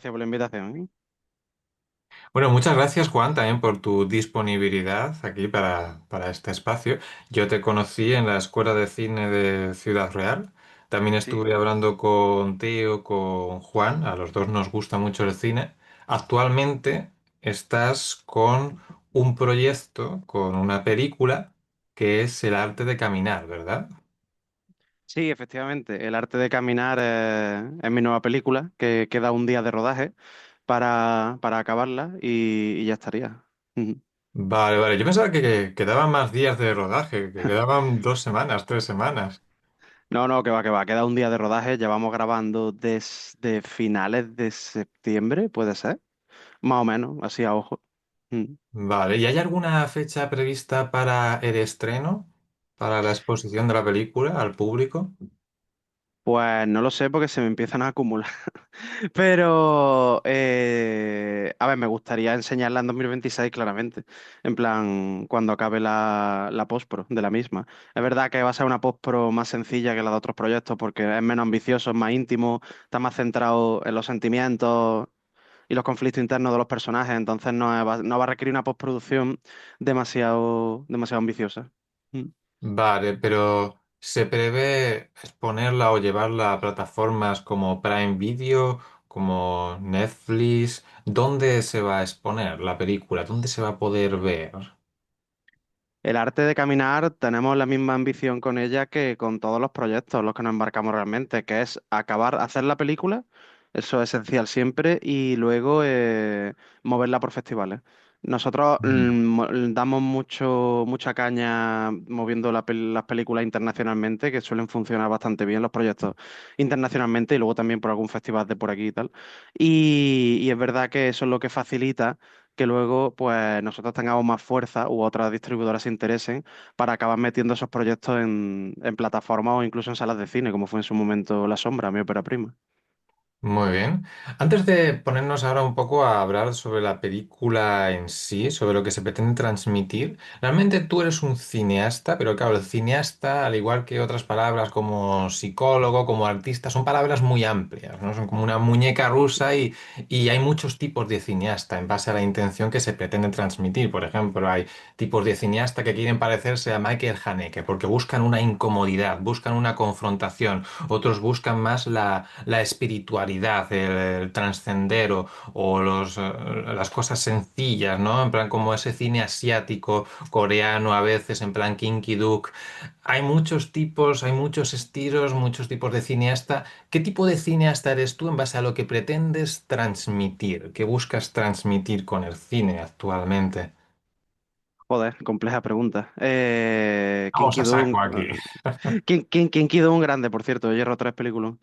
gracias por la invitación, ¿eh? Bueno, muchas gracias, Juan, también por tu disponibilidad aquí para este espacio. Yo te conocí en la Escuela de Cine de Ciudad Real. También Sí. estuve hablando con Teo, con Juan. A los dos nos gusta mucho el cine. Actualmente estás con un proyecto, con una película que es El arte de caminar, ¿verdad? Sí, efectivamente. El arte de caminar es mi nueva película, que queda un día de rodaje para acabarla y ya estaría. Ujú. Vale, vale. Yo pensaba que quedaban más días de rodaje, que quedaban 2 semanas, 3 semanas. No, no, que va, que va. Queda un día de rodaje. Llevamos grabando desde finales de septiembre, puede ser. Más o menos, así a ojo. Mm. Vale, ¿y hay alguna fecha prevista para el estreno, para la exposición de la película al público? Pues no lo sé porque se me empiezan a acumular. Pero, a ver, me gustaría enseñarla en 2026 claramente. En plan, cuando acabe la postpro de la misma. Es verdad que va a ser una postpro más sencilla que la de otros proyectos porque es menos ambicioso, es más íntimo, está más centrado en los sentimientos y los conflictos internos de los personajes. Entonces no va a requerir una postproducción demasiado ambiciosa. Mm. Vale, pero ¿se prevé exponerla o llevarla a plataformas como Prime Video, como Netflix? ¿Dónde se va a exponer la película? ¿Dónde se va a poder ver? El arte de caminar, tenemos la misma ambición con ella que con todos los proyectos, en los que nos embarcamos realmente, que es acabar, hacer la película, eso es esencial siempre, y luego moverla por festivales. Nosotros damos mucha caña moviendo las películas internacionalmente, que suelen funcionar bastante bien los proyectos internacionalmente, y luego también por algún festival de por aquí y tal. Y es verdad que eso es lo que facilita que luego pues nosotros tengamos más fuerza u otras distribuidoras se interesen para acabar metiendo esos proyectos en plataformas o incluso en salas de cine, como fue en su momento La Sombra, mi ópera prima. Muy bien. Antes de ponernos ahora un poco a hablar sobre la película en sí, sobre lo que se pretende transmitir, realmente tú eres un cineasta, pero claro, el cineasta, al igual que otras palabras como psicólogo, como artista, son palabras muy amplias, ¿no? Son como una muñeca rusa y hay muchos tipos de cineasta en base a la intención que se pretende transmitir. Por ejemplo, hay tipos de cineasta que quieren parecerse a Michael Haneke porque buscan una incomodidad, buscan una confrontación. Otros buscan más la espiritualidad, el trascender o las cosas sencillas, ¿no? En plan como ese cine asiático, coreano a veces, en plan Kinky Duke. Hay muchos tipos, hay muchos estilos, muchos tipos de cineasta. ¿Qué tipo de cineasta eres tú en base a lo que pretendes transmitir? ¿Qué buscas transmitir con el cine actualmente? Joder, compleja pregunta. Vamos a saco aquí. Kinky Dune grande, por cierto, Hierro 3 película.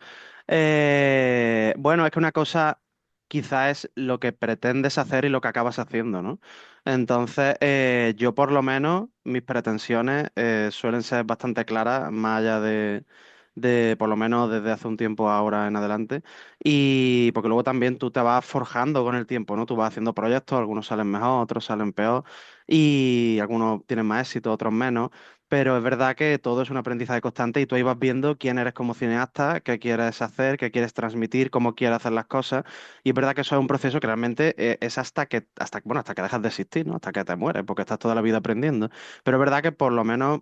Bueno, es que una cosa quizá es lo que pretendes hacer y lo que acabas haciendo, ¿no? Entonces, yo por lo menos, mis pretensiones suelen ser bastante claras, más allá de por lo menos desde hace un tiempo ahora en adelante. Y porque luego también tú te vas forjando con el tiempo, ¿no? Tú vas haciendo proyectos, algunos salen mejor, otros salen peor, y algunos tienen más éxito, otros menos. Pero es verdad que todo es un aprendizaje constante y tú ahí vas viendo quién eres como cineasta, qué quieres hacer, qué quieres transmitir, cómo quieres hacer las cosas. Y es verdad que eso es un proceso que realmente es bueno, hasta que dejas de existir, ¿no? Hasta que te mueres, porque estás toda la vida aprendiendo. Pero es verdad que por lo menos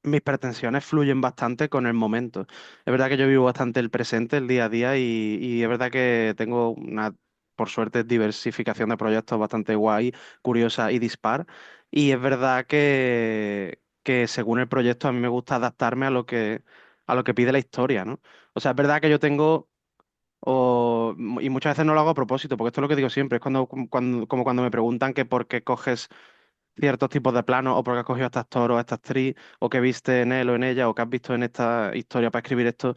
mis pretensiones fluyen bastante con el momento. Es verdad que yo vivo bastante el presente, el día a día, y es verdad que tengo una, por suerte, diversificación de proyectos bastante guay, curiosa y dispar. Y es verdad que según el proyecto a mí me gusta adaptarme a lo que pide la historia, ¿no? O sea, es verdad que yo tengo y muchas veces no lo hago a propósito, porque esto es lo que digo siempre, es como cuando me preguntan que por qué coges ciertos tipos de planos, o por qué has cogido a este actor o a esta actriz, o qué viste en él o en ella, o qué has visto en esta historia para escribir esto.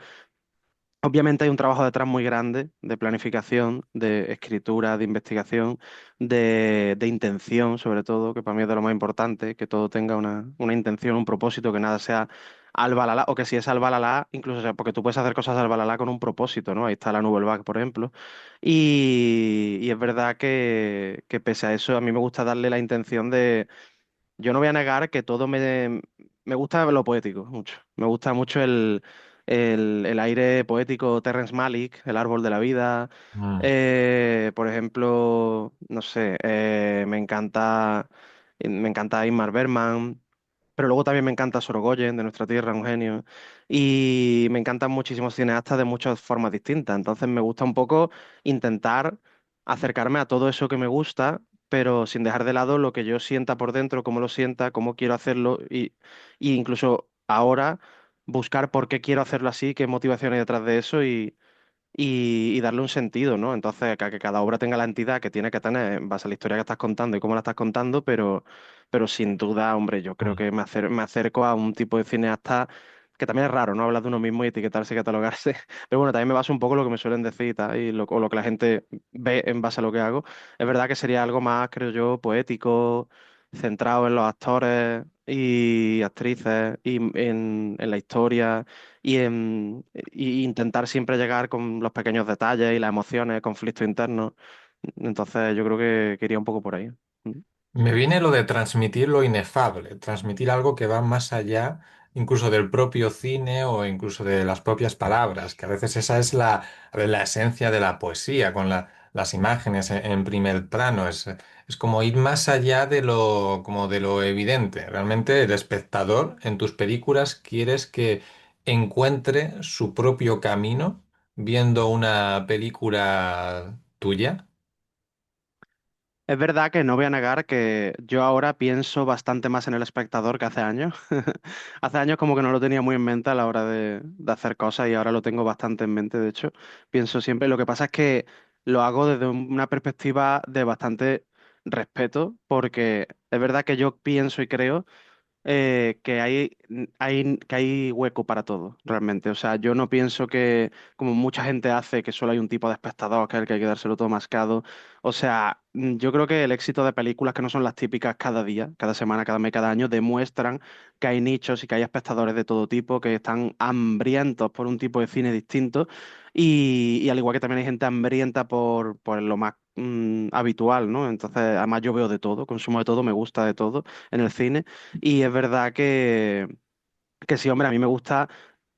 Obviamente hay un trabajo detrás muy grande de planificación, de escritura, de investigación, de intención, sobre todo, que para mí es de lo más importante, que todo tenga una intención, un propósito, que nada sea al balalá, o que si es al balalá, incluso sea, porque tú puedes hacer cosas al balalá con un propósito, ¿no? Ahí está la Nouvelle por ejemplo. Y es verdad que pese a eso, a mí me gusta darle la intención de yo no voy a negar que me gusta lo poético mucho. Me gusta mucho el aire poético Terrence Malick, El árbol de la vida. Mm. por ejemplo, no sé, me encanta Ingmar Bergman, pero luego también me encanta Sorogoyen, de nuestra tierra, un genio. Y me encantan muchísimos cineastas de muchas formas distintas. Entonces me gusta un poco intentar acercarme a todo eso que me gusta, pero sin dejar de lado lo que yo sienta por dentro, cómo lo sienta, cómo quiero hacerlo y incluso ahora buscar por qué quiero hacerlo así, qué motivación hay detrás de eso y darle un sentido, ¿no? Entonces, que cada obra tenga la entidad que tiene que tener en base a la historia que estás contando y cómo la estás contando, pero sin duda, hombre, yo creo que me acerco a un tipo de cineasta que también es raro, ¿no? Hablar de uno mismo y etiquetarse y catalogarse. Pero bueno, también me baso un poco en lo que me suelen decir y tal, o lo que la gente ve en base a lo que hago. Es verdad que sería algo más, creo yo, poético, centrado en los actores y actrices y en la historia y intentar siempre llegar con los pequeños detalles y las emociones, conflictos internos. Entonces yo creo que iría un poco por ahí. Mm. Me viene lo de transmitir lo inefable, transmitir algo que va más allá incluso del propio cine o incluso de las propias palabras, que a veces esa es la esencia de la poesía, con las imágenes en primer plano. Es como ir más allá de lo, como de lo evidente. Realmente el espectador en tus películas quieres que encuentre su propio camino viendo una película tuya. Es verdad que no voy a negar que yo ahora pienso bastante más en el espectador que hace años. Hace años como que no lo tenía muy en mente a la hora de hacer cosas y ahora lo tengo bastante en mente, de hecho. Pienso siempre, lo que pasa es que lo hago desde una perspectiva de bastante respeto, porque es verdad que yo pienso y creo que hay hueco para todo, realmente. O sea, yo no pienso que, como mucha gente hace, que solo hay un tipo de espectador, que es el que hay que dárselo todo mascado. O sea, yo creo que el éxito de películas que no son las típicas cada día, cada semana, cada mes, cada año, demuestran que hay nichos y que hay espectadores de todo tipo, que están hambrientos por un tipo de cine distinto. Y al igual que también hay gente hambrienta por lo más habitual, ¿no? Entonces, además yo veo de todo, consumo de todo, me gusta de todo en el cine. Y es verdad que sí, hombre, a mí me gusta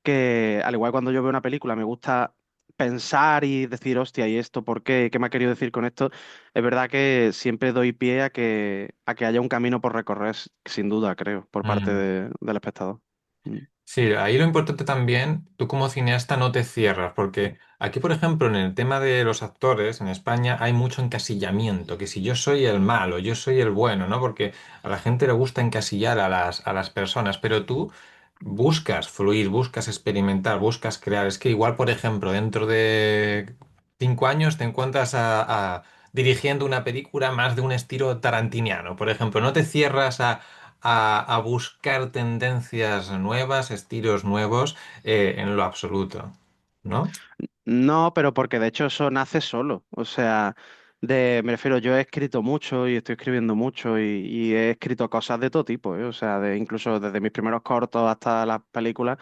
que, al igual cuando yo veo una película, me gusta pensar y decir, hostia, ¿y esto por qué? ¿Qué me ha querido decir con esto? Es verdad que siempre doy pie a que haya un camino por recorrer, sin duda, creo, por parte Mm. del espectador. Mm. Sí, ahí lo importante también, tú como cineasta no te cierras, porque aquí, por ejemplo, en el tema de los actores, en España hay mucho encasillamiento, que si yo soy el malo, yo soy el bueno, ¿no? Porque a la gente le gusta encasillar a a las personas, pero tú buscas fluir, buscas experimentar, buscas crear. Es que igual, por ejemplo, dentro de 5 años te encuentras dirigiendo una película más de un estilo tarantiniano, por ejemplo, no te cierras a buscar tendencias nuevas, estilos nuevos, en lo absoluto, ¿no? No, pero porque de hecho eso nace solo. O sea, me refiero, yo he escrito mucho y estoy escribiendo mucho y he escrito cosas de todo tipo, ¿eh? O sea, incluso desde mis primeros cortos hasta las películas.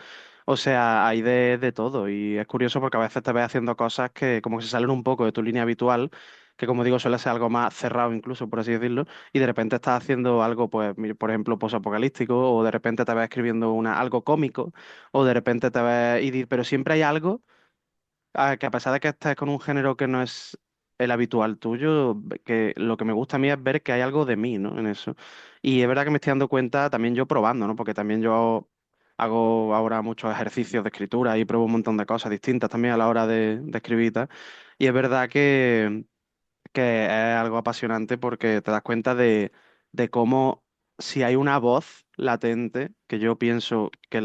O sea, hay de todo. Y es curioso porque a veces te ves haciendo cosas que como que se salen un poco de tu línea habitual, que como digo, suele ser algo más cerrado incluso, por así decirlo, y de repente estás haciendo algo, pues, por ejemplo, posapocalíptico, o de repente te ves escribiendo algo cómico, o de repente te ves, pero siempre hay algo que a pesar de que estés con un género que no es el habitual tuyo, que lo que me gusta a mí es ver que hay algo de mí, ¿no? En eso. Y es verdad que me estoy dando cuenta también yo probando, ¿no? Porque también yo hago ahora muchos ejercicios de escritura y pruebo un montón de cosas distintas también a la hora de escribir y tal. Y es verdad que es algo apasionante porque te das cuenta de cómo si hay una voz latente, que yo pienso que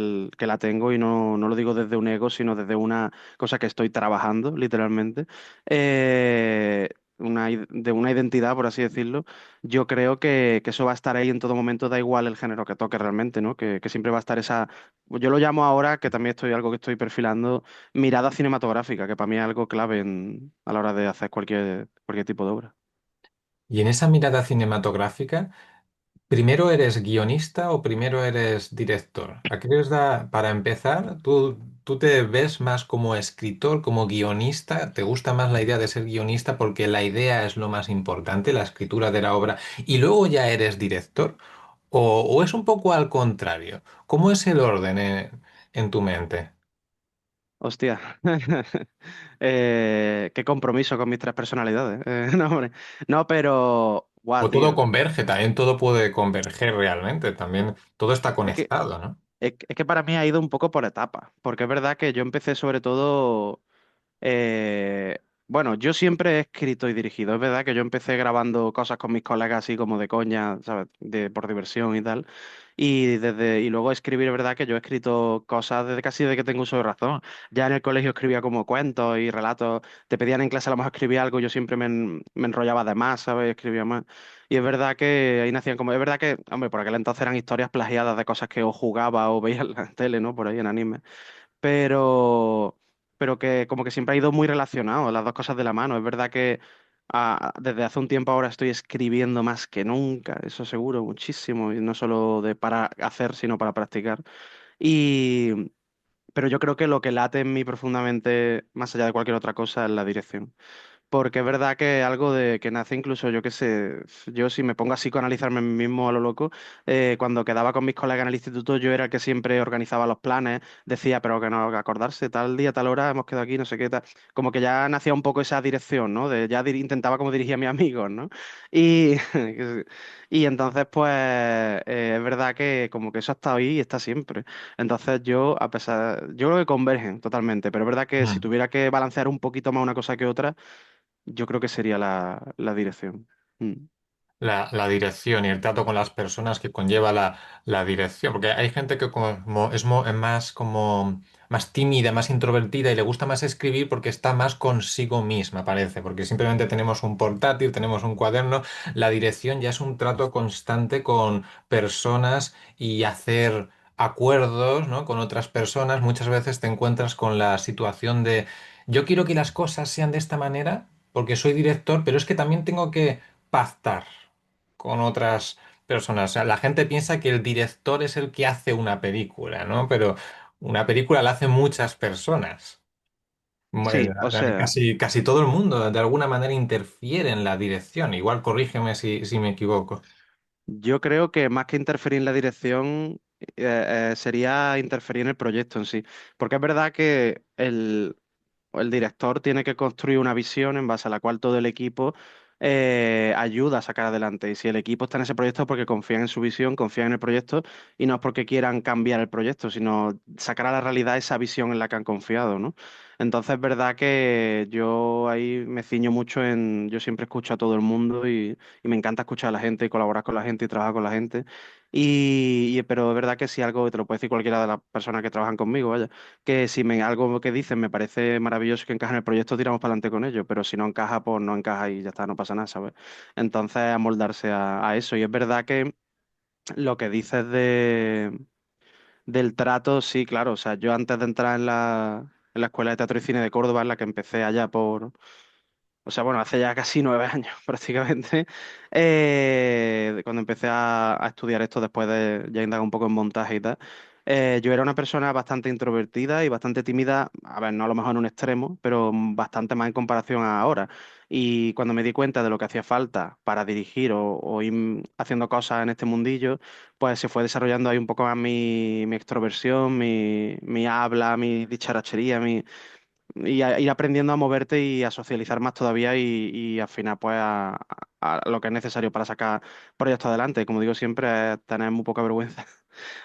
la tengo y no lo digo desde un ego, sino desde una cosa que estoy trabajando, literalmente, eh, de una identidad, por así decirlo, yo creo que eso va a estar ahí en todo momento, da igual el género que toque realmente, ¿no? Que siempre va a estar esa, yo lo llamo ahora, que también estoy algo que estoy perfilando mirada cinematográfica, que para mí es algo clave a la hora de hacer cualquier tipo de obra. Y en esa mirada cinematográfica, ¿primero eres guionista o primero eres director? ¿A qué les da, para empezar, tú te ves más como escritor, como guionista? ¿Te gusta más la idea de ser guionista porque la idea es lo más importante, la escritura de la obra, y luego ya eres director? O es un poco al contrario? ¿Cómo es el orden en tu mente? Hostia. Qué compromiso con mis tres personalidades. No, hombre. No, pero. Guau, O todo tío. converge, también todo puede converger realmente, también todo está Es que, conectado, ¿no? es que para mí ha ido un poco por etapas. Porque es verdad que yo empecé sobre todo. Bueno, yo siempre he escrito y dirigido. Es verdad que yo empecé grabando cosas con mis colegas así como de coña, ¿sabes? Por diversión y tal. Y luego escribir, es verdad que yo he escrito cosas desde casi desde que tengo uso de razón. Ya en el colegio escribía como cuentos y relatos. Te pedían en clase a lo mejor escribir algo, yo siempre me enrollaba de más, ¿sabes? Escribía más. Y es verdad que ahí nacían como. Es verdad que, hombre, por aquel entonces eran historias plagiadas de cosas que o jugaba o veía en la tele, ¿no? Por ahí en anime, pero, pero que como que siempre ha ido muy relacionado, las dos cosas de la mano. Es verdad que desde hace un tiempo ahora estoy escribiendo más que nunca, eso seguro, muchísimo, y no solo de para hacer, sino para practicar. Y, pero yo creo que lo que late en mí profundamente, más allá de cualquier otra cosa, es la dirección. Porque es verdad que algo de que nace incluso, yo qué sé, yo si me pongo a psicoanalizarme a mí mismo a lo loco, cuando quedaba con mis colegas en el instituto, yo era el que siempre organizaba los planes, decía, pero que no, que acordarse, tal día, tal hora, hemos quedado aquí, no sé qué, tal. Como que ya nacía un poco esa dirección, ¿no? De ya intentaba como dirigir a mis amigos, ¿no? Y, y entonces, pues, es verdad que como que eso ha estado ahí y está siempre. Entonces yo, yo creo que convergen totalmente, pero es verdad que si Mm. tuviera que balancear un poquito más una cosa que otra, yo creo que sería la dirección. Mm. La dirección y el trato con las personas que conlleva la dirección, porque hay gente que como es más como más tímida, más introvertida y le gusta más escribir porque está más consigo misma, parece, porque simplemente tenemos un portátil, tenemos un cuaderno, la dirección ya es un trato constante con personas y hacer acuerdos, ¿no? Con otras personas. Muchas veces te encuentras con la situación de yo quiero que las cosas sean de esta manera porque soy director, pero es que también tengo que pactar con otras personas. O sea, la gente piensa que el director es el que hace una película, ¿no? Pero una película la hacen muchas personas. Sí, o sea, Casi todo el mundo de alguna manera interfiere en la dirección. Igual corrígeme si me equivoco. yo creo que más que interferir en la dirección, sería interferir en el proyecto en sí. Porque es verdad que el director tiene que construir una visión en base a la cual todo el equipo ayuda a sacar adelante. Y si el equipo está en ese proyecto es porque confían en su visión, confían en el proyecto y no es porque quieran cambiar el proyecto, sino sacar a la realidad esa visión en la que han confiado, ¿no? Entonces es verdad que yo ahí me ciño mucho en, yo siempre escucho a todo el mundo y me encanta escuchar a la gente y colaborar con la gente y trabajar con la gente. Pero es verdad que si algo, te lo puede decir cualquiera de las personas que trabajan conmigo, vaya, que si algo que dicen me parece maravilloso que encaja en el proyecto, tiramos para adelante con ello, pero si no encaja, pues no encaja y ya está, no pasa nada, ¿sabes? Entonces, amoldarse a eso. Y es verdad que lo que dices del trato, sí, claro, o sea, yo antes de entrar en la Escuela de Teatro y Cine de Córdoba, en la que empecé allá o sea, bueno, hace ya casi 9 años prácticamente, cuando empecé a estudiar esto después de ya indagar un poco en montaje y tal, yo era una persona bastante introvertida y bastante tímida, a ver, no a lo mejor en un extremo, pero bastante más en comparación a ahora. Y cuando me di cuenta de lo que hacía falta para dirigir o ir haciendo cosas en este mundillo, pues se fue desarrollando ahí un poco más mi extroversión, mi habla, mi dicharachería, ir aprendiendo a moverte y a socializar más todavía y al final pues a lo que es necesario para sacar proyectos adelante. Como digo siempre, es tener muy poca vergüenza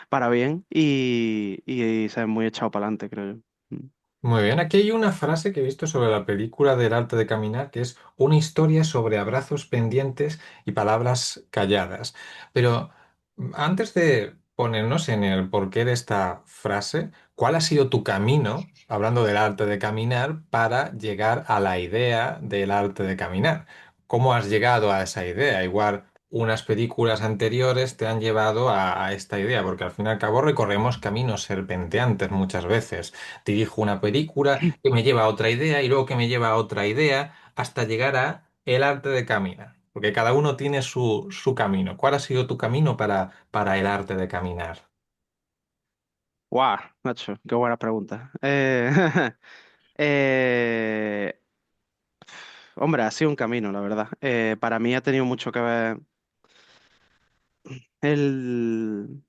para bien y ser muy echado para adelante, creo yo. Mm. Muy bien, aquí hay una frase que he visto sobre la película del arte de caminar, que es una historia sobre abrazos pendientes y palabras calladas. Pero antes de ponernos en el porqué de esta frase, ¿cuál ha sido tu camino, hablando del arte de caminar, para llegar a la idea del arte de caminar? ¿Cómo has llegado a esa idea? Igual unas películas anteriores te han llevado a esta idea, porque al fin y al cabo recorremos caminos serpenteantes muchas veces. Dirijo una película que me lleva a otra idea y luego que me lleva a otra idea hasta llegar a el arte de caminar. Porque cada uno tiene su camino. ¿Cuál ha sido tu camino para el arte de caminar? ¡Guau, Nacho! ¡Qué buena pregunta! eh, hombre, ha sido un camino, la verdad. Para mí ha tenido mucho que ver el,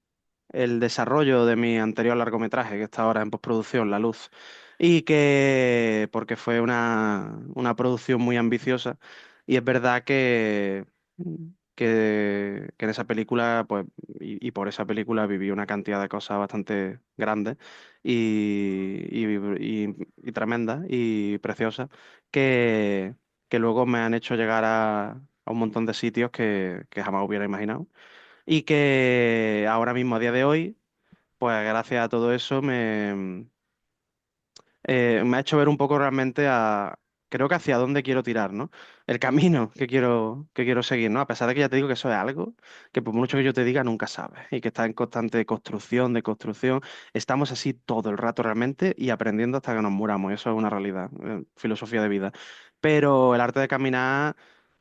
el desarrollo de mi anterior largometraje, que está ahora en postproducción, La Luz. y que, porque fue una producción muy ambiciosa, y es verdad que en esa película, pues, y por esa película viví una cantidad de cosas bastante grandes y tremendas y preciosas que, que luego me han hecho llegar a un montón de sitios que jamás hubiera imaginado. Y que ahora mismo, a día de hoy, pues gracias a todo eso me ha hecho ver un poco realmente creo que hacia dónde quiero tirar, ¿no? El camino que quiero seguir, ¿no? A pesar de que ya te digo que eso es algo que por mucho que yo te diga nunca sabes y que está en constante construcción, de construcción. Estamos así todo el rato realmente y aprendiendo hasta que nos muramos. Eso es una realidad, filosofía de vida. Pero el arte de caminar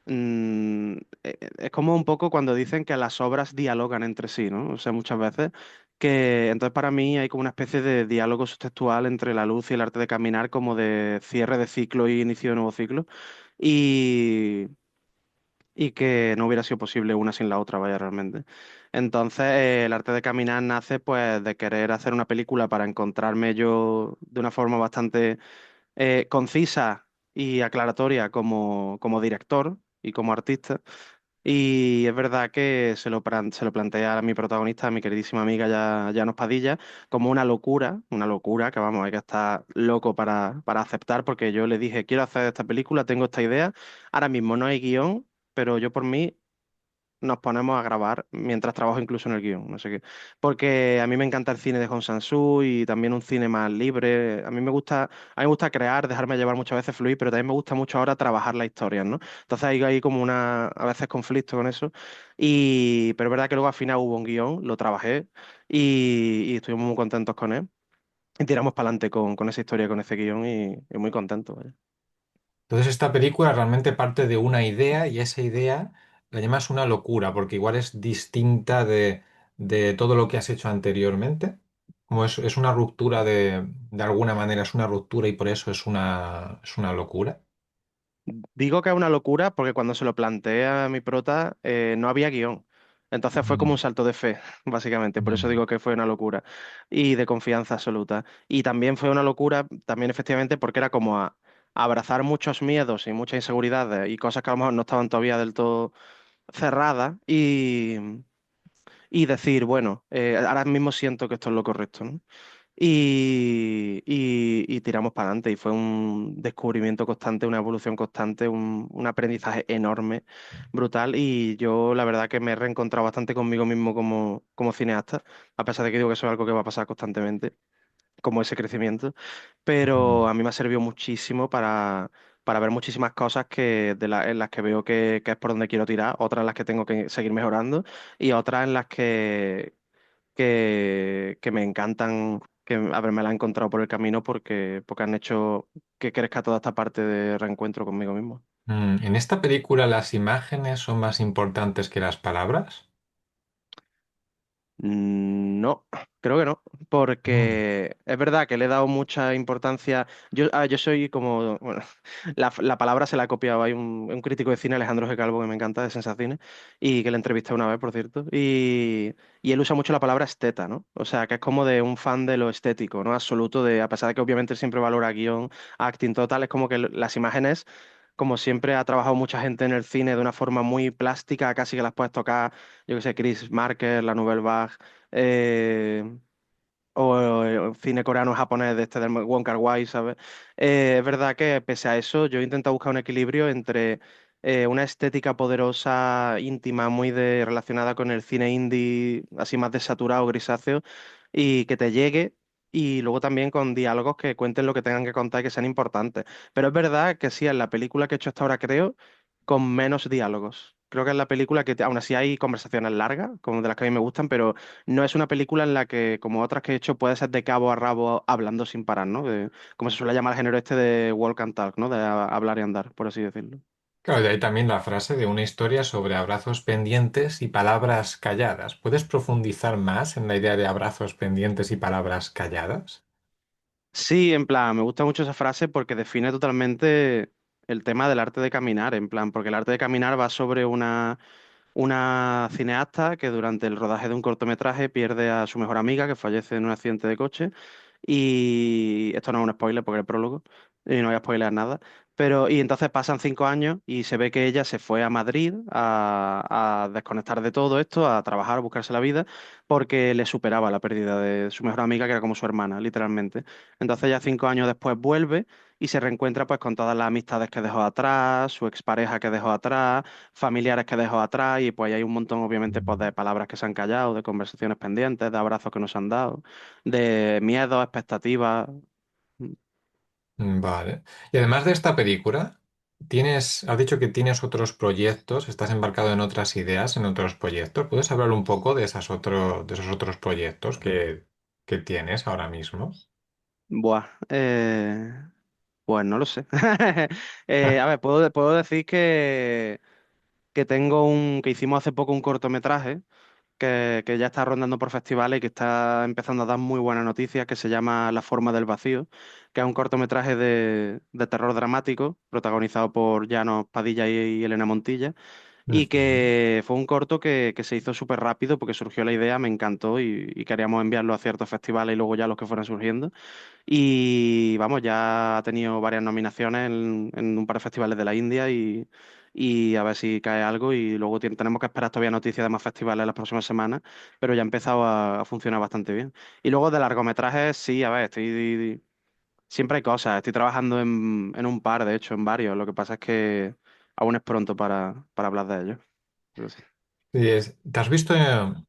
es como un poco cuando dicen que las obras dialogan entre sí, ¿no? O sea, muchas veces que entonces para mí hay como una especie de diálogo subtextual entre la luz y el arte de caminar, como de cierre de ciclo y inicio de nuevo ciclo, y, y que no hubiera sido posible una sin la otra, vaya, realmente. Entonces, el arte de caminar nace pues de querer hacer una película para encontrarme yo de una forma bastante concisa y aclaratoria como director y como artista. Y es verdad que se lo plantea a mi protagonista, a mi queridísima amiga Llanos Padilla, como una locura, que vamos, hay que estar loco para aceptar, porque yo le dije, quiero hacer esta película, tengo esta idea, ahora mismo no hay guión, pero yo por mí nos ponemos a grabar mientras trabajo incluso en el guión, no sé qué. Porque a mí me encanta el cine de Hong Sang-soo y también un cine más libre. A mí me gusta crear, dejarme llevar muchas veces fluir, pero también me gusta mucho ahora trabajar las historias, ¿no? Entonces hay como a veces conflicto con eso. Pero es verdad que luego al final hubo un guión, lo trabajé y estuvimos muy contentos con él. Y tiramos para adelante con esa historia, con ese guión y muy contentos, vaya. Entonces esta película realmente parte de una idea y esa idea la llamas una locura porque igual es distinta de todo lo que has hecho anteriormente. Como es una ruptura de alguna manera, es una ruptura y por eso es una locura. Digo que es una locura porque cuando se lo planteé a mi prota no había guión. Entonces fue como un Mm, salto de fe, básicamente. Por eso mm, digo que fue una locura y de confianza absoluta. Y también fue una locura, también efectivamente, porque era como a abrazar muchos miedos y muchas inseguridades y cosas que a lo mejor no estaban todavía del todo cerradas y decir, bueno, ahora mismo siento que esto es lo correcto, ¿no? Y tiramos para adelante. Y fue un descubrimiento constante, una evolución constante, un aprendizaje enorme, brutal. Y yo la verdad que me he reencontrado bastante conmigo mismo como cineasta, a pesar de que digo que eso es algo que va a pasar constantemente, como ese crecimiento. Pero mm. a mí me ha servido muchísimo para ver muchísimas cosas en las que veo que es por donde quiero tirar, otras en las que tengo que seguir mejorando y otras en las que me encantan, que haberme la encontrado por el camino porque han hecho que crezca toda esta parte de reencuentro conmigo mismo. ¿En esta película las imágenes son más importantes que las palabras? No, creo que no, Mm, porque es verdad que le he dado mucha importancia. Yo soy como, bueno, la palabra se la ha copiado. Hay un crítico de cine, Alejandro G. Calvo, que me encanta, de Sensacine, y que le entrevisté una vez, por cierto, y él usa mucho la palabra esteta, ¿no? O sea, que es como de un fan de lo estético, ¿no? Absoluto, a pesar de que obviamente él siempre valora guión, acting, total, es como que las imágenes, como siempre ha trabajado mucha gente en el cine de una forma muy plástica, casi que las puedes tocar, yo que sé, Chris Marker, la Nouvelle Vague, eh, o cine coreano japonés de este del Wong Kar-wai, ¿sabes? Es verdad que pese a eso, yo he intentado buscar un equilibrio entre una estética poderosa, íntima, relacionada con el cine indie, así más desaturado, grisáceo, y que te llegue, y luego también con diálogos que cuenten lo que tengan que contar y que sean importantes. Pero es verdad que sí, en la película que he hecho hasta ahora, creo, con menos diálogos. Creo que es la película aún así hay conversaciones largas, como de las que a mí me gustan, pero no es una película en la que, como otras que he hecho, puede ser de cabo a rabo hablando sin parar, ¿no? Como se suele llamar el género este de walk and talk, ¿no? De hablar y andar, por así decirlo. Claro, de ahí también la frase de una historia sobre abrazos pendientes y palabras calladas. ¿Puedes profundizar más en la idea de abrazos pendientes y palabras calladas? Sí, en plan, me gusta mucho esa frase porque define totalmente el tema del arte de caminar, en plan, porque el arte de caminar va sobre una cineasta que durante el rodaje de un cortometraje pierde a su mejor amiga que fallece en un accidente de coche Y esto no es un spoiler porque es el prólogo y no voy a spoiler nada. Pero, y entonces pasan 5 años y se ve que ella se fue a Madrid a desconectar de todo esto, a trabajar, a buscarse la vida, porque le superaba la pérdida de su mejor amiga, que era como su hermana, literalmente. Entonces ya 5 años después vuelve y se reencuentra pues con todas las amistades que dejó atrás, su expareja que dejó atrás, familiares que dejó atrás, y pues hay un montón obviamente pues de palabras que se han callado, de conversaciones pendientes, de abrazos que no se han dado, de miedos, expectativas. Vale. Y además de esta película, has dicho que tienes otros proyectos, estás embarcado en otras ideas, en otros proyectos. ¿Puedes hablar un poco de esos otros proyectos que tienes ahora mismo? Buah, pues no lo sé. A ver, puedo decir que que hicimos hace poco un cortometraje que ya está rondando por festivales y que está empezando a dar muy buenas noticias, que se llama La forma del vacío, que es un cortometraje de terror dramático, protagonizado por Llanos Padilla y Elena Montilla, y Ujú. que fue un corto que se hizo súper rápido porque surgió la idea, me encantó y queríamos enviarlo a ciertos festivales y luego ya los que fueran surgiendo. Y vamos, ya ha tenido varias nominaciones en un par de festivales de la India y a ver si cae algo. Y luego tenemos que esperar todavía noticias de más festivales las próximas semanas, pero ya ha empezado a funcionar bastante bien. Y luego de largometrajes, sí, a ver, siempre hay cosas. Estoy trabajando en un par, de hecho, en varios. Lo que pasa es que aún es pronto para hablar de ellos. Pero sí. ¿Te has visto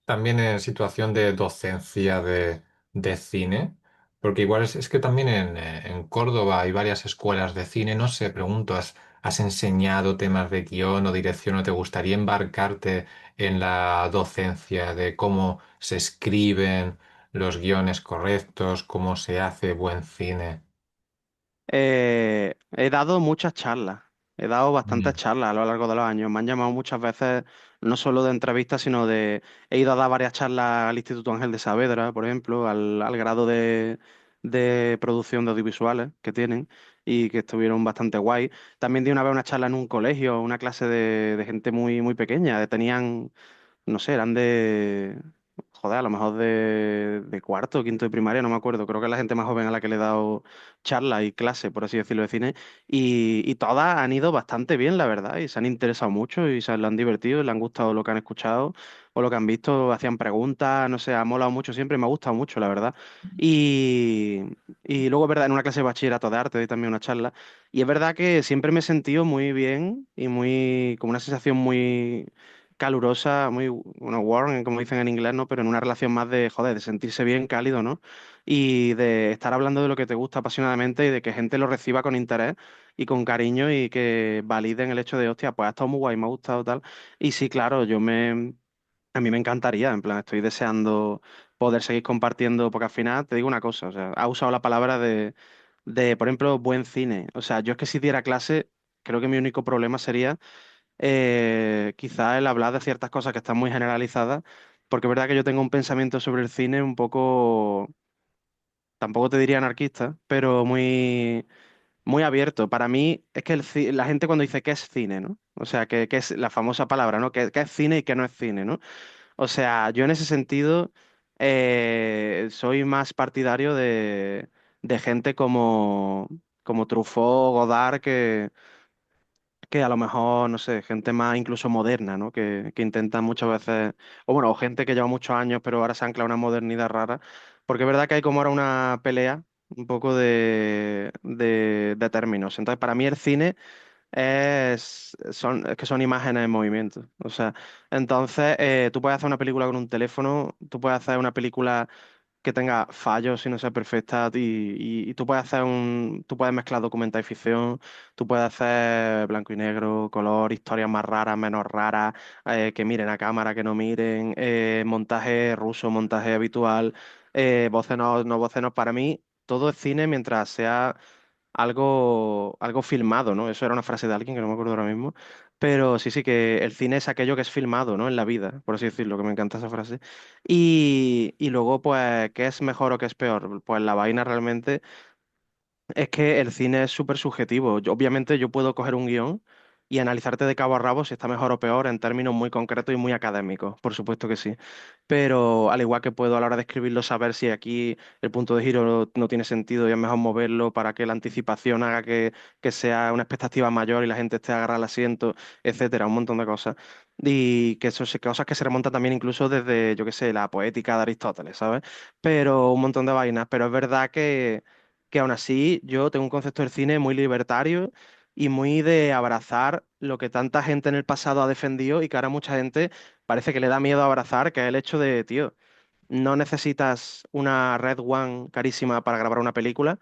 también en situación de docencia de cine? Porque igual es que también en Córdoba hay varias escuelas de cine. No sé, pregunto, ¿has enseñado temas de guión o dirección o te gustaría embarcarte en la docencia de cómo se escriben los guiones correctos, cómo se hace buen cine? He dado muchas charlas, he dado bastantes Mm. charlas a lo largo de los años. Me han llamado muchas veces, no solo de entrevistas, sino de... He ido a dar varias charlas al Instituto Ángel de Saavedra, por ejemplo, al grado de producción de audiovisuales que tienen y que estuvieron bastante guay. También di una vez una charla en un colegio, una clase de gente muy pequeña, tenían, no sé, eran joder, a lo mejor de cuarto o quinto de primaria, no me acuerdo. Creo que es la gente más joven a la que le he dado charla y clase, por así decirlo, de cine. Y todas han ido bastante bien, la verdad, y se han interesado mucho y se lo han divertido, y le han gustado lo que han escuchado o lo que han visto, hacían preguntas, no sé, ha molado mucho siempre y me ha gustado mucho, la verdad. Y, y luego, es verdad, en una clase de bachillerato de arte di también una charla. Y es verdad que siempre me he sentido muy bien y como una sensación muy calurosa, muy, bueno, warm, como dicen en inglés, ¿no? Pero en una relación más de, joder, de sentirse bien, cálido, ¿no? Y de estar hablando de lo que te gusta apasionadamente y de que gente lo reciba con interés y con cariño y que validen el hecho de, hostia, pues ha estado muy guay, me ha gustado tal. Y sí, claro, a mí me encantaría, en plan, estoy deseando poder seguir compartiendo, porque al final te digo una cosa, o sea, ha usado la palabra por ejemplo, buen cine. O sea, yo es que si diera clase, creo que mi único problema sería quizá el hablar de ciertas cosas que están muy generalizadas, porque es verdad que yo tengo un pensamiento sobre el cine un poco, tampoco te diría anarquista, pero muy abierto. Para mí es que la gente cuando dice qué es cine, ¿no? O sea, que es la famosa palabra, ¿no? ¿Qué es cine y qué no es cine, ¿no? O sea, yo en ese sentido soy más partidario de gente como Truffaut, Godard, que a lo mejor, no sé, gente más incluso moderna, ¿no? Que intenta muchas veces, o bueno, o gente que lleva muchos años, pero ahora se ancla a una modernidad rara, porque es verdad que hay como ahora una pelea un poco de términos. Entonces, para mí el cine es que son imágenes en movimiento. O sea, entonces tú puedes hacer una película con un teléfono, tú puedes hacer una película que tenga fallos y no sea perfecta y tú puedes mezclar documental y ficción, tú puedes hacer blanco y negro, color, historias más raras, menos raras, que miren a cámara, que no miren, montaje ruso, montaje habitual, voces no voces no. Para mí todo es cine mientras sea algo filmado, ¿no? Eso era una frase de alguien que no me acuerdo ahora mismo. Pero sí, sí, que el cine es aquello que es filmado, ¿no? En la vida, por así decirlo, que me encanta esa frase. Y luego, pues, ¿qué es mejor o qué es peor? Pues la vaina realmente es que el cine es súper subjetivo. Obviamente yo puedo coger un guión y analizarte de cabo a rabo si está mejor o peor en términos muy concretos y muy académicos, por supuesto que sí. Pero al igual que puedo a la hora de escribirlo saber si aquí el punto de giro no tiene sentido y es mejor moverlo para que la anticipación haga que sea una expectativa mayor y la gente esté agarrada al asiento, etcétera, un montón de cosas. Y que eso cosas que se remontan también incluso desde, yo qué sé, la poética de Aristóteles, ¿sabes? Pero un montón de vainas. Pero es verdad que aún así yo tengo un concepto del cine muy libertario y muy de abrazar lo que tanta gente en el pasado ha defendido y que ahora mucha gente parece que le da miedo abrazar, que es el hecho de, tío, no necesitas una Red One carísima para grabar una película.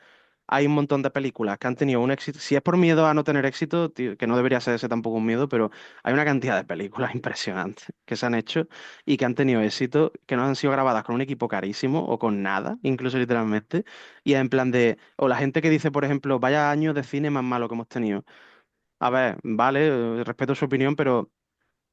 Hay un montón de películas que han tenido un éxito. Si es por miedo a no tener éxito, tío, que no debería ser ese tampoco un miedo, pero hay una cantidad de películas impresionantes que se han hecho y que han tenido éxito, que no han sido grabadas con un equipo carísimo o con nada, incluso literalmente. Y en plan de, o la gente que dice, por ejemplo, vaya año de cine más malo que hemos tenido. A ver, vale, respeto su opinión, pero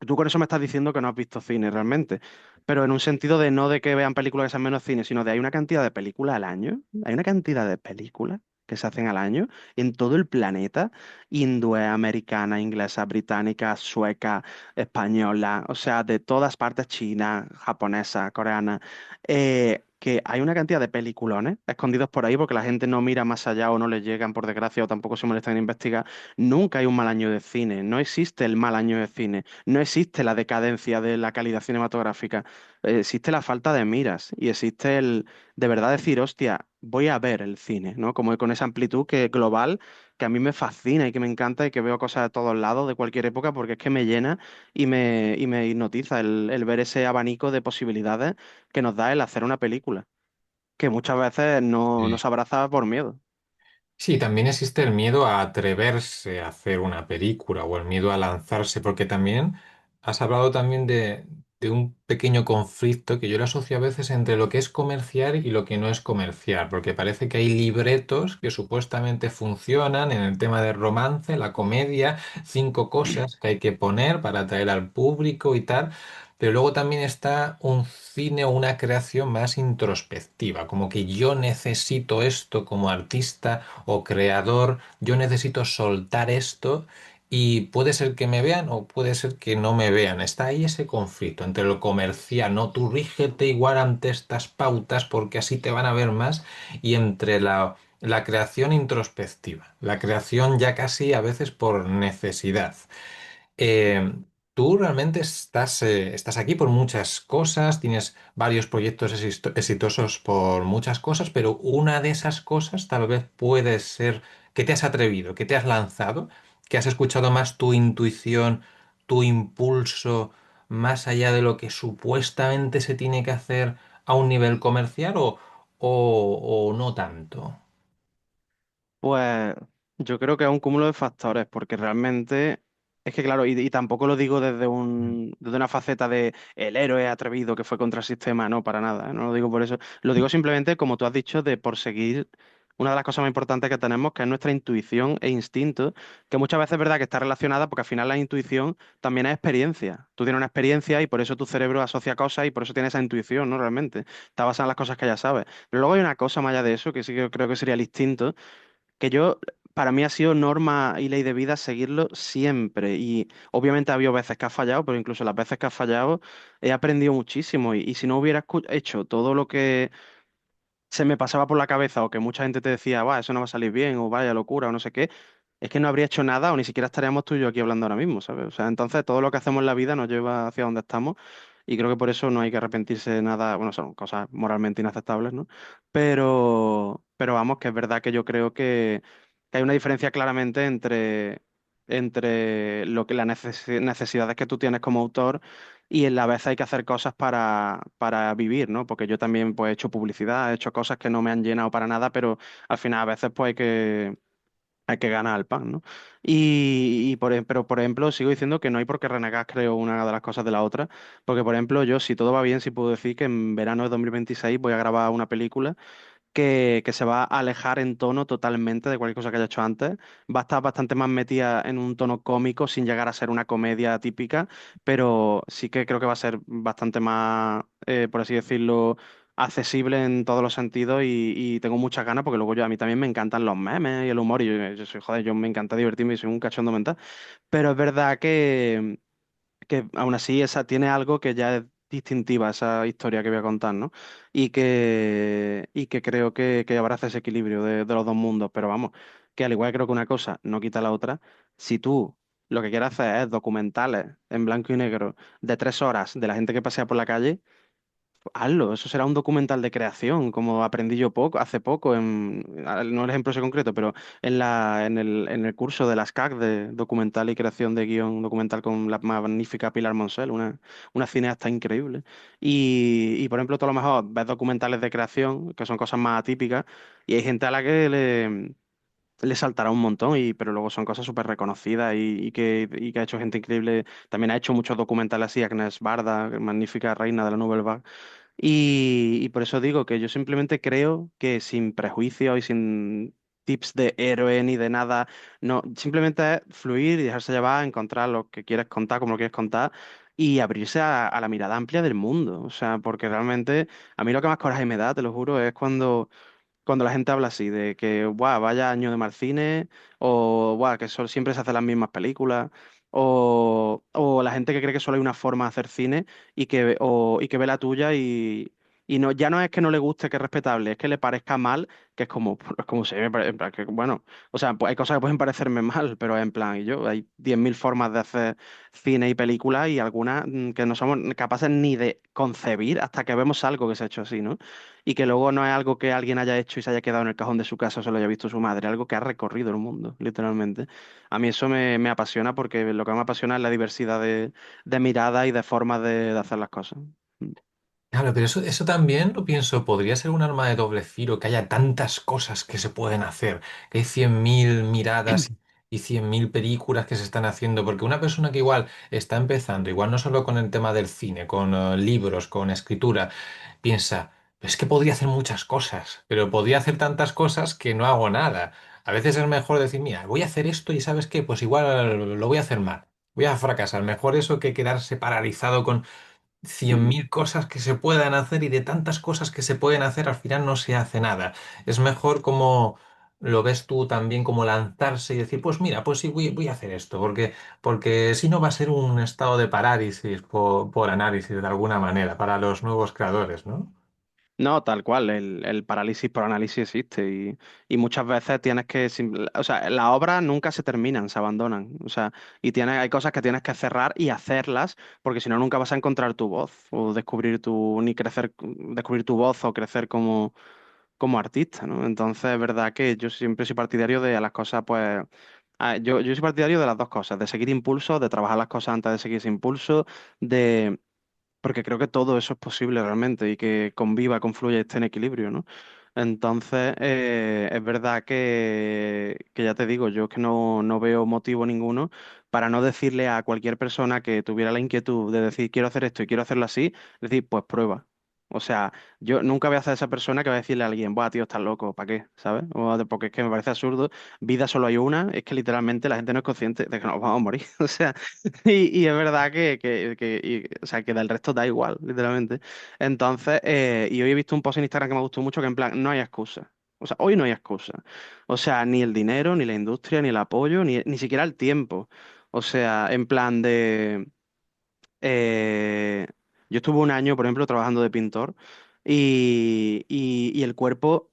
tú con eso me estás diciendo que no has visto cine realmente, pero en un sentido de no de que vean películas que sean menos cine, sino de hay una cantidad de películas al año, hay una cantidad de películas que se hacen al año en todo el planeta, hindú, americana, inglesa, británica, sueca, española, o sea, de todas partes, china, japonesa, coreana, que hay una cantidad de peliculones escondidos por ahí porque la gente no mira más allá o no les llegan por desgracia o tampoco se molestan en investigar. Nunca hay un mal año de cine, no existe el mal año de cine. No existe la decadencia de la calidad cinematográfica, existe la falta de miras y existe el de verdad decir, hostia, voy a ver el cine, ¿no? Como con esa amplitud que global que a mí me fascina y que me encanta y que veo cosas de todos lados, de cualquier época, porque es que me llena y me hipnotiza el ver ese abanico de posibilidades que nos da el hacer una película, que muchas veces no nos abraza por miedo. Sí, también existe el miedo a atreverse a hacer una película o el miedo a lanzarse, porque también has hablado también de un pequeño conflicto que yo lo asocio a veces entre lo que es comercial y lo que no es comercial, porque parece que hay libretos que supuestamente funcionan en el tema de romance, la comedia, 5 cosas que hay que poner para atraer al público y tal. Pero luego también está un cine o una creación más introspectiva, como que yo necesito esto como artista o creador, yo necesito soltar esto y puede ser que me vean o puede ser que no me vean. Está ahí ese conflicto entre lo comercial, no, tú rígete igual ante estas pautas porque así te van a ver más, y entre la creación introspectiva, la creación ya casi a veces por necesidad. Eh, Tú realmente estás aquí por muchas cosas, tienes varios proyectos exitosos por muchas cosas, pero una de esas cosas tal vez puede ser que te has atrevido, que te has lanzado, que has escuchado más tu intuición, tu impulso, más allá de lo que supuestamente se tiene que hacer a un nivel comercial o no tanto. Pues yo creo que es un cúmulo de factores, porque realmente es que, claro, y tampoco lo digo desde una faceta de el héroe atrevido que fue contra el sistema, no, para nada, no lo digo por eso. Lo digo simplemente, como tú has dicho, de por seguir una de las cosas más importantes que tenemos, que es nuestra intuición e instinto, que muchas veces es verdad que está relacionada, porque al final la intuición también es experiencia. Tú tienes una experiencia y por eso tu cerebro asocia cosas y por eso tienes esa intuición, ¿no? Realmente. Está basada en las cosas que ya sabes. Pero luego hay una cosa más allá de eso, que sí que creo que sería el instinto que yo, para mí ha sido norma y ley de vida seguirlo siempre. Y obviamente ha habido veces que ha fallado, pero incluso las veces que ha fallado he aprendido muchísimo. Y si no hubiera hecho todo lo que se me pasaba por la cabeza o que mucha gente te decía, va, eso no va a salir bien, o vaya locura, o no sé qué, es que no habría hecho nada o ni siquiera estaríamos tú y yo aquí hablando ahora mismo, ¿sabes? O sea, entonces todo lo que hacemos en la vida nos lleva hacia donde estamos y creo que por eso no hay que arrepentirse de nada, bueno, son cosas moralmente inaceptables, ¿no? Pero vamos, que es verdad que yo creo que hay una diferencia claramente entre lo que las necesidades que tú tienes como autor y en la vez hay que hacer cosas para vivir, ¿no? Porque yo también pues he hecho publicidad, he hecho cosas que no me han llenado para nada, pero al final a veces pues hay que ganar el pan, ¿no? Pero por ejemplo, sigo diciendo que no hay por qué renegar, creo, una de las cosas de la otra, porque por ejemplo, yo si todo va bien, sí puedo decir que en verano de 2026 voy a grabar una película que se va a alejar en tono totalmente de cualquier cosa que haya hecho antes. Va a estar bastante más metida en un tono cómico sin llegar a ser una comedia típica, pero sí que creo que va a ser bastante más, por así decirlo, accesible en todos los sentidos y tengo muchas ganas porque luego yo a mí también me encantan los memes y el humor y yo soy, joder, yo me encanta divertirme y soy un cachondo mental. Pero es verdad que aún así esa tiene algo que ya es distintiva, esa historia que voy a contar, ¿no? Y que creo que abraza ese equilibrio de los dos mundos. Pero vamos, que al igual que creo que una cosa no quita la otra, si tú lo que quieres hacer es documentales en blanco y negro de 3 horas de la gente que pasea por la calle, hazlo, eso será un documental de creación, como aprendí yo hace poco, no el ejemplo ese concreto, pero en el curso de las CAC de documental y creación de guión documental con la magnífica Pilar Monsel, una cineasta increíble. Por ejemplo, tú a lo mejor ves documentales de creación, que son cosas más atípicas, y hay gente a la que le saltará un montón, pero luego son cosas súper reconocidas y que ha hecho gente increíble. También ha hecho muchos documentales así, Agnès Varda, magnífica reina de la Nouvelle Vague. Y por eso digo que yo simplemente creo que sin prejuicios y sin tips de héroe ni de nada, no, simplemente es fluir y dejarse llevar, encontrar lo que quieres contar, como lo quieres contar y abrirse a la mirada amplia del mundo. O sea, porque realmente a mí lo que más coraje me da, te lo juro, es cuando la gente habla así, de que, buah, vaya año de mal cine, o, buah, que siempre se hacen las mismas películas, o la gente que cree que solo hay una forma de hacer cine y que ve la tuya y no, ya no es que no le guste, que es respetable, es que le parezca mal, que es como, es como si me en plan, que, bueno, o sea, pues hay cosas que pueden parecerme mal, pero en plan, hay 10.000 formas de hacer cine y películas y algunas que no somos capaces ni de concebir hasta que vemos algo que se ha hecho así, ¿no? Y que luego no es algo que alguien haya hecho y se haya quedado en el cajón de su casa o se lo haya visto su madre, algo que ha recorrido el mundo, literalmente. A mí eso me apasiona porque lo que me apasiona es la diversidad de miradas y de formas de hacer las cosas. Claro, pero eso también lo pienso, podría ser un arma de doble filo, que haya tantas cosas que se pueden hacer, que hay 100.000 miradas y 100.000 películas que se están haciendo, porque una persona que igual está empezando, igual no solo con el tema del cine, con libros, con escritura, piensa, es que podría hacer muchas cosas, pero podría hacer tantas cosas que no hago nada. A veces es mejor decir, mira, voy a hacer esto y ¿sabes qué? Pues igual lo voy a hacer mal. Voy a fracasar. Mejor eso que quedarse paralizado con 100.000 cosas que se puedan hacer y de tantas cosas que se pueden hacer al final no se hace nada. Es mejor como lo ves tú también como lanzarse y decir, pues mira, pues sí, voy a hacer esto, porque si no va a ser un estado de parálisis por análisis de alguna manera para los nuevos creadores, ¿no? No, tal cual, el parálisis por análisis existe y muchas veces tienes que, o sea, las obras nunca se terminan, se abandonan, o sea, hay cosas que tienes que cerrar y hacerlas porque si no nunca vas a encontrar tu voz o ni descubrir tu voz o crecer como artista, ¿no? Entonces es verdad que yo siempre soy partidario de a las cosas, pues, yo soy partidario de las dos cosas, de seguir impulso, de trabajar las cosas antes de seguir ese impulso, porque creo que todo eso es posible realmente y que conviva, confluya y esté en equilibrio, ¿no? Entonces, es verdad que ya te digo, yo es que no veo motivo ninguno para no decirle a cualquier persona que tuviera la inquietud de decir quiero hacer esto y quiero hacerlo así, decir, pues prueba. O sea, yo nunca voy a ser esa persona que va a decirle a alguien, buah, tío, estás loco, ¿para qué? ¿Sabes? Porque es que me parece absurdo. Vida solo hay una, es que literalmente la gente no es consciente de que nos vamos a morir. O sea, y es verdad o sea, que del resto da igual, literalmente. Entonces, y hoy he visto un post en Instagram que me gustó mucho, que en plan, no hay excusa. O sea, hoy no hay excusa. O sea, ni el dinero, ni la industria, ni el apoyo, ni siquiera el tiempo. O sea, en plan eh, yo estuve un año, por ejemplo, trabajando de pintor y el cuerpo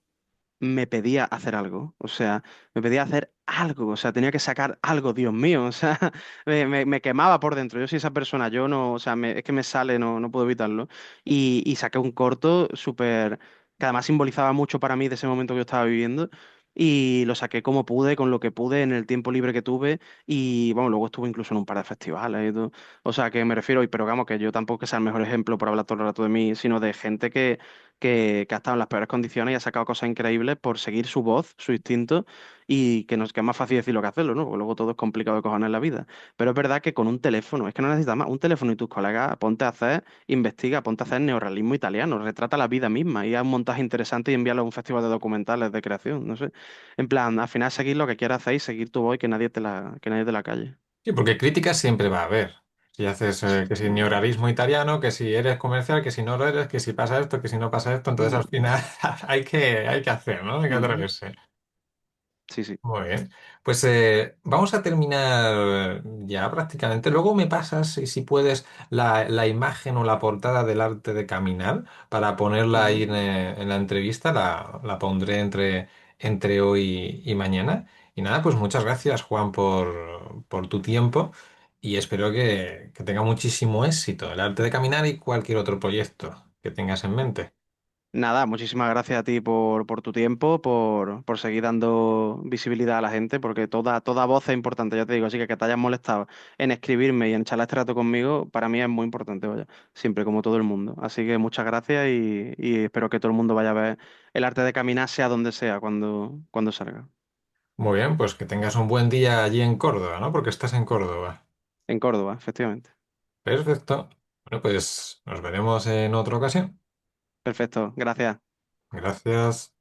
me pedía hacer algo, o sea, me pedía hacer algo, o sea, tenía que sacar algo, Dios mío, o sea, me quemaba por dentro. Yo soy esa persona, yo no, o sea, es que me sale, no puedo evitarlo. Y saqué un corto súper, que además simbolizaba mucho para mí de ese momento que yo estaba viviendo. Y lo saqué como pude, con lo que pude, en el tiempo libre que tuve. Y bueno, luego estuve incluso en un par de festivales y todo. O sea, que me refiero, pero vamos, que yo tampoco que sea el mejor ejemplo por hablar todo el rato de mí, sino de gente que ha estado en las peores condiciones y ha sacado cosas increíbles por seguir su voz, su instinto, y que es más fácil decirlo que hacerlo, ¿no? Porque luego todo es complicado de cojones en la vida. Pero es verdad que con un teléfono, es que no necesitas más, un teléfono y tus colegas, investiga, ponte a hacer neorrealismo italiano, retrata la vida misma y haz un montaje interesante y envíalo a un festival de documentales de creación, no sé. En plan, al final seguir lo que quieras hacer y seguir tu voz y que nadie te la calle. Sí, porque críticas siempre va a haber. Si haces que si neorrealismo italiano, que si eres comercial, que si no lo eres, que si pasa esto, que si no pasa esto, entonces al Ujú, final hay que hacer, ¿no? Hay que ujú. atreverse. Sí, sí. Muy bien. Pues vamos a terminar ya prácticamente. Luego me pasas, si puedes, la imagen o la portada del arte de caminar para ponerla ahí Ujú. en la entrevista. La pondré entre hoy y mañana. Y nada, pues muchas gracias, Juan, por tu tiempo y espero que tenga muchísimo éxito el arte de caminar y cualquier otro proyecto que tengas en mente. Nada, muchísimas gracias a ti por tu tiempo, por seguir dando visibilidad a la gente, porque toda voz es importante, ya te digo, así que te hayas molestado en escribirme y en charlar este rato conmigo, para mí es muy importante, vaya, siempre como todo el mundo. Así que muchas gracias y espero que todo el mundo vaya a ver el arte de caminar, sea donde sea, cuando salga. Muy bien, pues que tengas un buen día allí en Córdoba, ¿no? Porque estás en Córdoba. En Córdoba, efectivamente. Perfecto. Bueno, pues nos veremos en otra ocasión. Perfecto, gracias. Gracias.